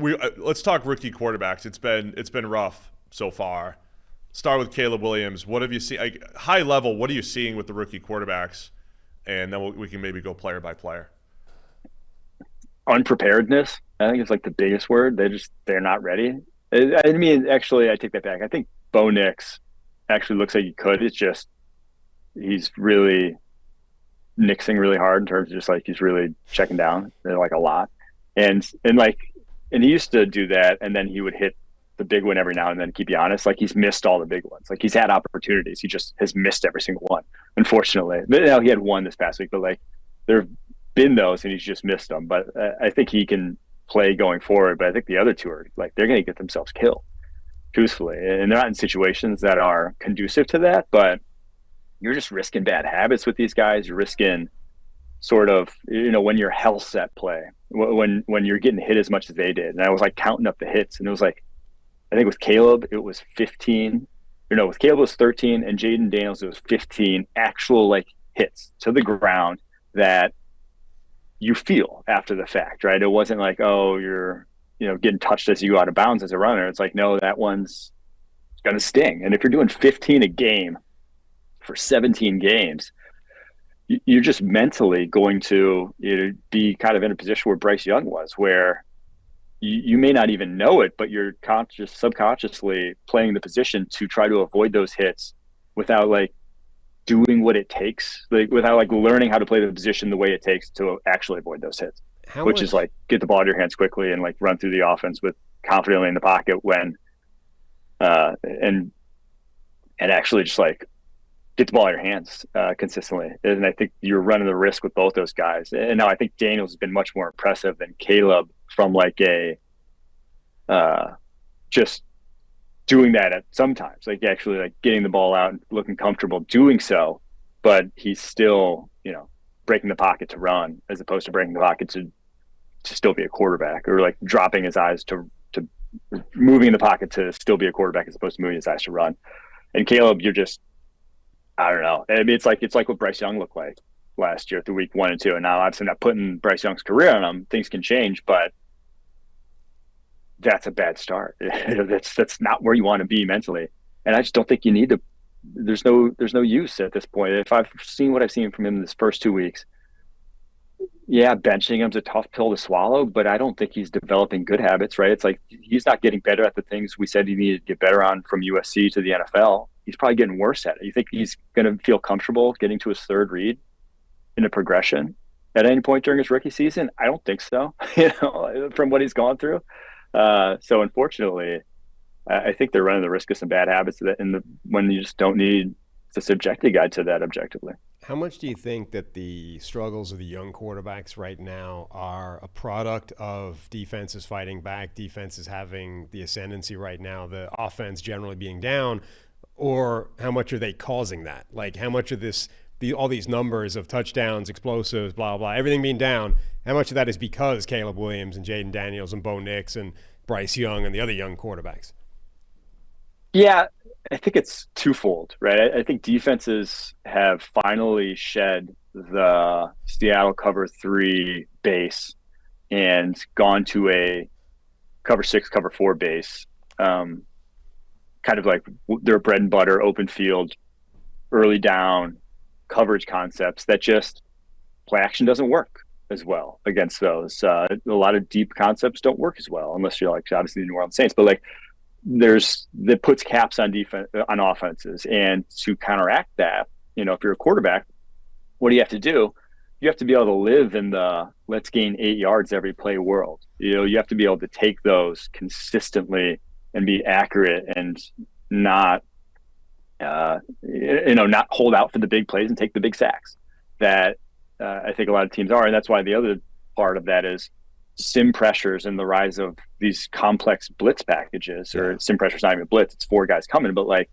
let's talk rookie quarterbacks. It's been rough so far. Start with Caleb Williams. What have you seen? Like, high level, what are you seeing with the rookie quarterbacks? And then we can maybe go player by player. Unpreparedness, I think, is like the biggest word. They're not ready. I mean, actually, I take that back. I think Bo Nix actually looks like he could. It's just he's really nixing really hard in terms of just like he's really checking down like a lot, and he used to do that, and then he would hit the big one every now and then. Keep you honest, like he's missed all the big ones. Like he's had opportunities, he just has missed every single one. Unfortunately, he had one this past week, but like there have been those, and he's just missed them. But I think he can play going forward. But I think the other two are like they're going to get themselves killed, truthfully, and they're not in situations that are conducive to that. But you're just risking bad habits with these guys. You're risking sort of, when you're health set play, when you're getting hit as much as they did. And I was like counting up the hits, and it was like, I think with Caleb, it was 15. With Caleb it was 13, and Jayden Daniels, it was 15 actual like hits to the ground that you feel after the fact, right? It wasn't like, oh, you're, getting touched as you go out of bounds as a runner. It's like, no, that one's going to sting. And if you're doing 15 a game for 17 games, you're just mentally going to be kind of in a position where Bryce Young was, where you may not even know it, but you're subconsciously playing the position to try to avoid those hits without like doing what it takes, like without like learning how to play the position the way it takes to actually avoid those hits, which is like get the ball in your hands quickly and like run through the offense with confidently in the pocket when and actually just like get the ball in your hands consistently. And I think you're running the risk with both those guys. And now I think Daniels has been much more impressive than Caleb from like a just doing that at sometimes, like actually like getting the ball out and looking comfortable doing so, but he's still, breaking the pocket to run as opposed to breaking the pocket to still be a quarterback, or like dropping his eyes to moving in the pocket to still be a quarterback as opposed to moving his eyes to run. And Caleb, you're just, I don't know. I mean, it's like what Bryce Young looked like last year through week 1 and 2. And now obviously not putting Bryce Young's career on him. Things can change, but that's a bad start. That's not where you want to be mentally. And I just don't think you need to. There's no use at this point. If I've seen what I've seen from him this first 2 weeks, yeah, benching him's a tough pill to swallow, but I don't think he's developing good habits, right? It's like he's not getting better at the things we said he needed to get better on from USC to the NFL. He's probably getting worse at it. You think he's going to feel comfortable getting to his third read in a progression at any point during his rookie season? I don't think so, from what he's gone through. So unfortunately, I think they're running the risk of some bad habits when you just don't need to subject a guy to that objectively. How much do you think that the struggles of the young quarterbacks right now are a product of defenses fighting back, defenses having the ascendancy right now, the offense generally being down, or how much are they causing that? Like how much of all these numbers of touchdowns, explosives, blah, blah, everything being down, how much of that is because Caleb Williams and Jayden Daniels and Bo Nix and Bryce Young and the other young quarterbacks? Yeah, I think it's twofold, right? I think defenses have finally shed the Seattle cover 3 base and gone to a cover 6, cover 4 base, kind of like their bread and butter, open field, early down coverage concepts that just play action doesn't work as well against those. A lot of deep concepts don't work as well unless you're like obviously the New Orleans Saints, but like that puts caps on defense on offenses. And to counteract that, if you're a quarterback, what do you have to do? You have to be able to live in the let's gain 8 yards every play world. You have to be able to take those consistently and be accurate and not not hold out for the big plays and take the big sacks that I think a lot of teams are. And that's why the other part of that is sim pressures and the rise of these complex blitz packages, or sim pressure's not even blitz, it's 4 guys coming, but like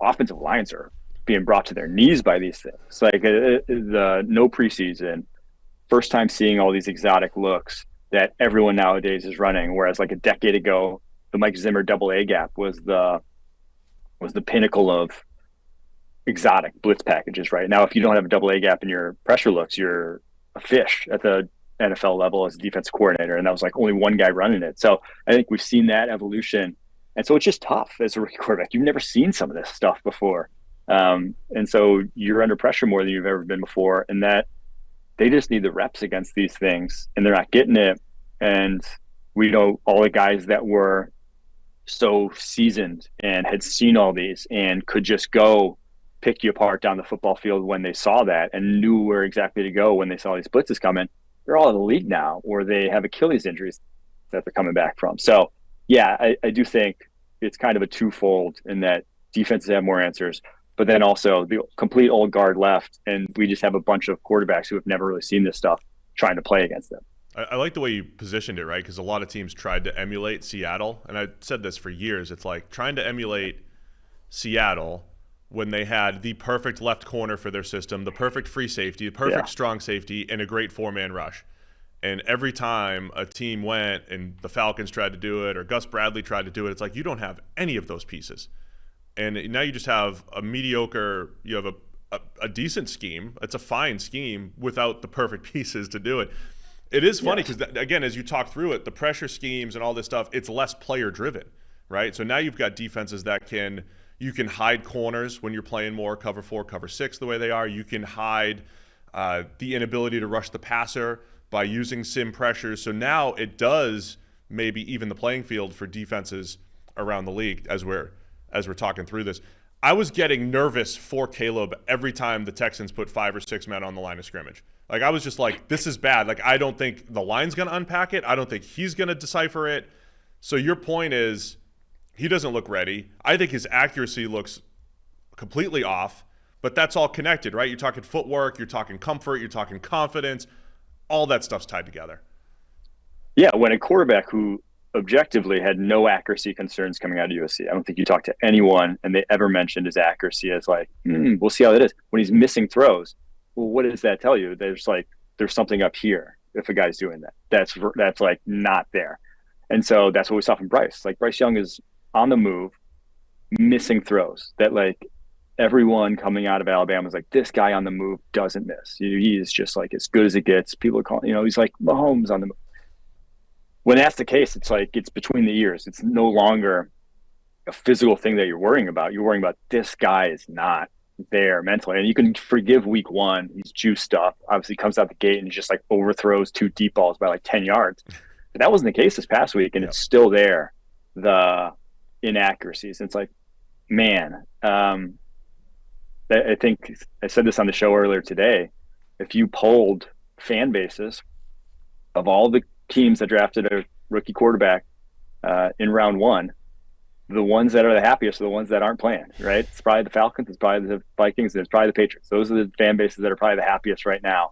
offensive lines are being brought to their knees by these things. Like the no preseason, first time seeing all these exotic looks that everyone nowadays is running. Whereas like a decade ago, the Mike Zimmer double A gap was the pinnacle of exotic blitz packages. Right now, if you don't have a double A gap in your pressure looks, you're a fish at the NFL level as a defense coordinator, and that was like only one guy running it. So I think we've seen that evolution, and so it's just tough as a rookie quarterback. You've never seen some of this stuff before, and so you're under pressure more than you've ever been before, and that they just need the reps against these things, and they're not getting it. And we know all the guys that were so seasoned and had seen all these and could just go pick you apart down the football field when they saw that and knew where exactly to go when they saw these blitzes coming. They're all in the league now, or they have Achilles injuries that they're coming back from. So yeah, I do think it's kind of a twofold in that defenses have more answers, but then also the complete old guard left, and we just have a bunch of quarterbacks who have never really seen this stuff trying to play against them. I like the way you positioned it, right? Because a lot of teams tried to emulate Seattle, and I said this for years. It's like trying to emulate Seattle when they had the perfect left corner for their system, the perfect free safety, the perfect strong safety, and a great four-man rush. And every time a team went and the Falcons tried to do it or Gus Bradley tried to do it, it's like you don't have any of those pieces. And now you just have a mediocre, you have a decent scheme. It's a fine scheme without the perfect pieces to do it. It is funny because, again, as you talk through it, the pressure schemes and all this stuff, it's less player-driven, right? So now you've got defenses that you can hide corners when you're playing more cover 4, cover 6 the way they are. You can hide the inability to rush the passer by using sim pressures. So now it does maybe even the playing field for defenses around the league as we're talking through this. I was getting nervous for Caleb every time the Texans put 5 or 6 men on the line of scrimmage. Like, I was just like, this is bad. Like, I don't think the line's going to unpack it. I don't think he's going to decipher it. So your point is he doesn't look ready. I think his accuracy looks completely off, but that's all connected, right? You're talking footwork, you're talking comfort, you're talking confidence. All that stuff's tied together. Yeah, when a quarterback who objectively had no accuracy concerns coming out of USC, I don't think you talked to anyone and they ever mentioned his accuracy as like, we'll see how that is. When he's missing throws, well, what does that tell you? There's something up here if a guy's doing that. That's like not there. And so that's what we saw from Bryce. Like, Bryce Young is on the move, missing throws that like everyone coming out of Alabama is like, this guy on the move doesn't miss. He is just like as good as it gets. People are calling, he's like Mahomes on the move. When that's the case, it's like it's between the ears. It's no longer a physical thing that you're worrying about. You're worrying about this guy is not there mentally. And you can forgive week 1. He's juiced up. Obviously comes out the gate and he just like overthrows 2 deep balls by like 10 yards. But that wasn't the case this past week, and it's still there. The inaccuracies. It's like, man, I think I said this on the show earlier today. If you polled fan bases of all the teams that drafted a rookie quarterback in round 1, the ones that are the happiest are the ones that aren't playing, right? It's probably the Falcons, it's probably the Vikings, and it's probably the Patriots. Those are the fan bases that are probably the happiest right now,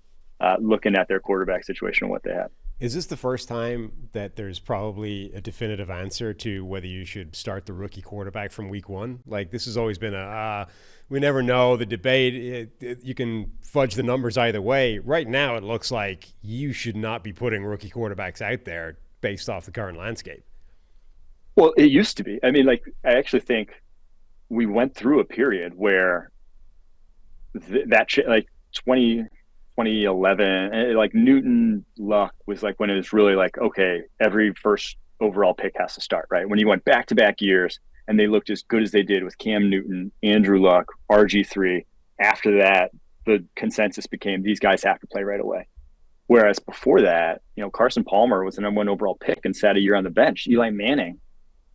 looking at their quarterback situation and what they have. Is this the first time that there's probably a definitive answer to whether you should start the rookie quarterback from week 1? Like, this has always been we never know, the debate. You can fudge the numbers either way. Right now, it looks like you should not be putting rookie quarterbacks out there based off the current landscape. Well, it used to be. I mean, like, I actually think we went through a period where like 2011, like Newton Luck was like when it was really like, okay, every first overall pick has to start, right? When you went back-to-back years and they looked as good as they did with Cam Newton, Andrew Luck, RG3, after that, the consensus became these guys have to play right away. Whereas before that, Carson Palmer was the number 1 overall pick and sat a year on the bench. Eli Manning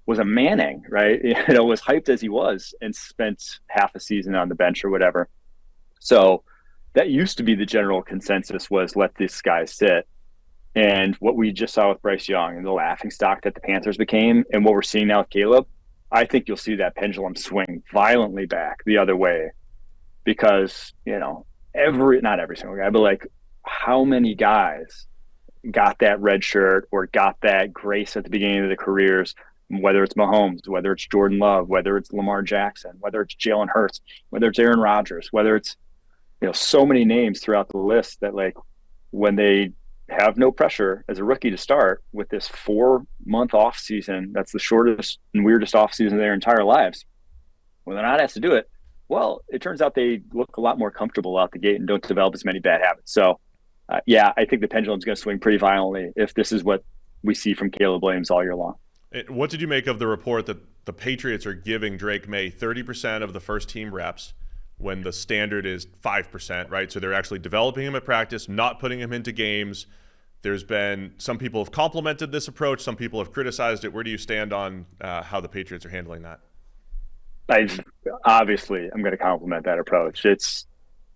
was a Manning, right? Was hyped as he was and spent half a season on the bench or whatever. So that used to be the general consensus, was let this guy sit. And what we just saw with Bryce Young and the laughingstock that the Panthers became, and what we're seeing now with Caleb, I think you'll see that pendulum swing violently back the other way, because, not every single guy, but like how many guys got that red shirt or got that grace at the beginning of their careers, whether it's Mahomes, whether it's Jordan Love, whether it's Lamar Jackson, whether it's Jalen Hurts, whether it's Aaron Rodgers, whether it's, so many names throughout the list that, like, when they have no pressure as a rookie to start with this 4-month off season, that's the shortest and weirdest off season of their entire lives, when they're not asked to do it, well, it turns out they look a lot more comfortable out the gate and don't develop as many bad habits. So Yeah, I think the pendulum's going to swing pretty violently if this is what we see from Caleb Williams all year long. What did you make of the report that the Patriots are giving Drake May 30% of the first team reps when the standard is 5%, right? So they're actually developing him at practice, not putting him into games. There's been some people have complimented this approach, some people have criticized it. Where do you stand on how the Patriots are handling that? Obviously, I'm going to compliment that approach. It's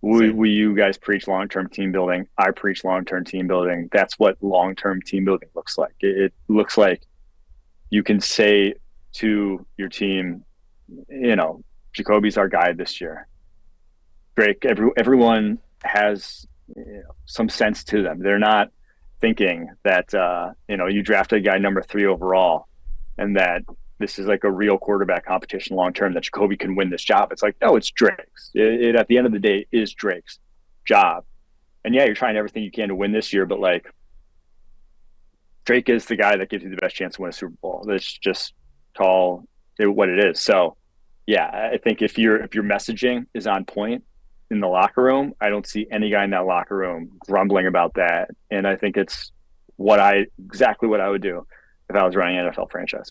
you guys preach long-term team building. I preach long-term team building. That's what long-term team building looks like. It looks like you can say to your team, Jacoby's our guy this year. Drake, everyone has some sense to them. They're not thinking that you drafted a guy number 3 overall and that this is like a real quarterback competition long term, that Jacoby can win this job. It's like, no, it's Drake's. It at the end of the day is Drake's job. And yeah, you're trying everything you can to win this year, but like Drake is the guy that gives you the best chance to win a Super Bowl. Let's just call it what it is. So yeah, I think if your messaging is on point in the locker room, I don't see any guy in that locker room grumbling about that. And I think it's exactly what I would do if I was running an NFL franchise.